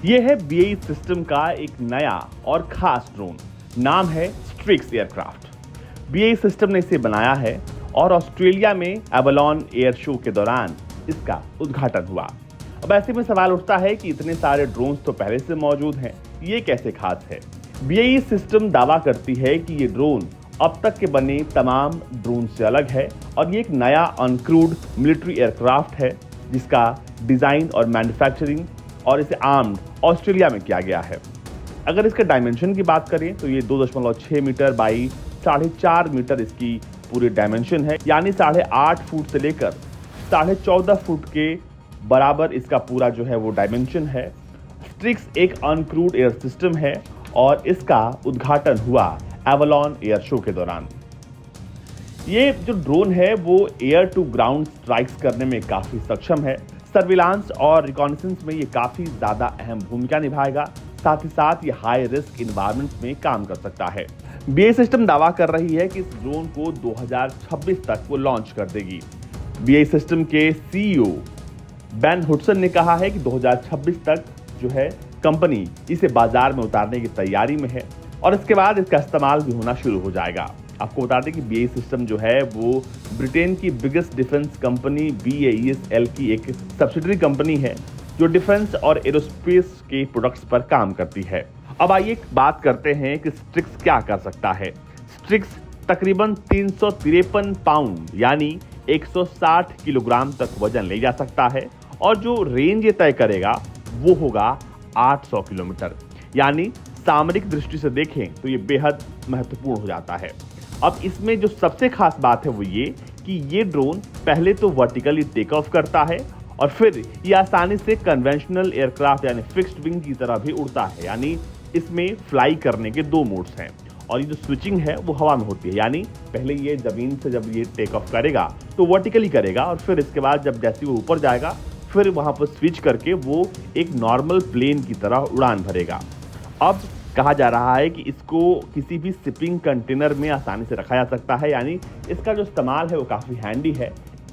ये है BAE system का एक नया और खास ड्रोन। नाम है स्ट्रिक्स एयरक्राफ्ट। BAE सिस्टम ने इसे बनाया है और ऑस्ट्रेलिया में एवलॉन एयर शो के दौरान इसका उद्घाटन हुआ। अब ऐसे में सवाल उठता है कि इतने सारे ड्रोन्स तो पहले से मौजूद हैं, ये कैसे खास है? BAE सिस्टम दावा करती है कि ये ड्रोन अब तक के बने तमाम ड्रोन से अलग है और ये एक नया अनक्रूड मिलिट्री एयरक्राफ्ट है जिसका डिजाइन और मैन्युफैक्चरिंग और इसे आर्म्ड ऑस्ट्रेलिया में किया गया है। अगर इसके डायमेंशन की बात करें तो ये 2.6 मीटर बाई 4.5 मीटर इसकी पूरी डायमेंशन है, यानी 8.5 फुट से लेकर 14.5 फुट के बराबर इसका पूरा जो है वो डायमेंशन है। स्ट्रिक्स एक अनक्रूड एयर सिस्टम है और इसका उद्घाटन हुआ एवलॉन एयर शो के दौरान। ये जो ड्रोन है वो एयर टू ग्राउंड स्ट्राइक्स करने में काफी सक्षम है। सर्विलांस और रिकॉनेसेंस में ये काफी ज्यादा अहम भूमिका निभाएगा। साथ ही साथ ये हाई रिस्क इन्वायरमेंट में काम कर सकता है। BAE सिस्टम दावा कर रही है कि इस ड्रोन को 2026 तक वो लॉन्च कर देगी। BAE सिस्टम के CEO बेन हुडसन ने कहा है कि 2026 तक जो है कंपनी इसे बाजार में उतारने की तैयारी में है और इसके बाद इसका इस्तेमाल भी होना शुरू हो जाएगा। आपको बता दें कि BAE सिस्टम जो है वो ब्रिटेन की बिगेस्ट डिफेंस कंपनी BAESL की एक सब्सिडरी कंपनी है जो डिफेंस और एरोस्पेस के प्रोडक्ट्स पर काम करती है। अब आइए बात करते हैं कि स्ट्रिक्स क्या कर सकता है। स्ट्रिक्स तकरीबन 353 पाउंड यानी 160 किलोग्राम तक वजन ले जा सकता है और जो रेंज ये तय करेगा वो होगा 800 किलोमीटर। यानी सामरिक दृष्टि से देखें तो ये बेहद महत्वपूर्ण हो जाता है। अब इसमें जो सबसे खास बात है वो ये कि ये ड्रोन पहले तो वर्टिकली टेक ऑफ करता है और फिर ये आसानी से कन्वेंशनल एयरक्राफ्ट यानी फिक्स्ड विंग की तरह भी उड़ता है। यानी इसमें फ्लाई करने के 2 मोड्स हैं और ये जो स्विचिंग है वो हवा में होती है। यानी पहले ये जमीन से जब ये टेक ऑफ करेगा तो वर्टिकली करेगा और फिर इसके बाद जब जैसे वो ऊपर जाएगा फिर वहां पर स्विच करके वो एक नॉर्मल प्लेन की तरह उड़ान भरेगा। अब कहा जा रहा है कि इसको किसी भी शिपिंग कंटेनर में आसानी से रखा जा सकता है। यानी इसका जो इस्तेमाल है वो काफ़ी हैंडी है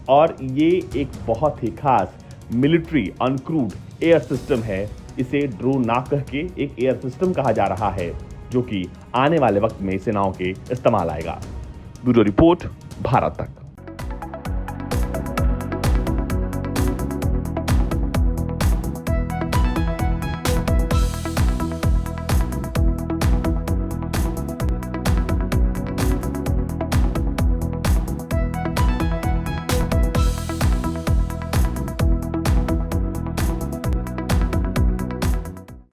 और ये एक बहुत ही खास मिलिट्री अनक्रूड एयर सिस्टम है। इसे ड्रोन ना कह के एक एयर सिस्टम कहा जा रहा है जो कि आने वाले वक्त में सेनाओं के इस्तेमाल आएगा। ब्यूरो रिपोर्ट, भारत तक।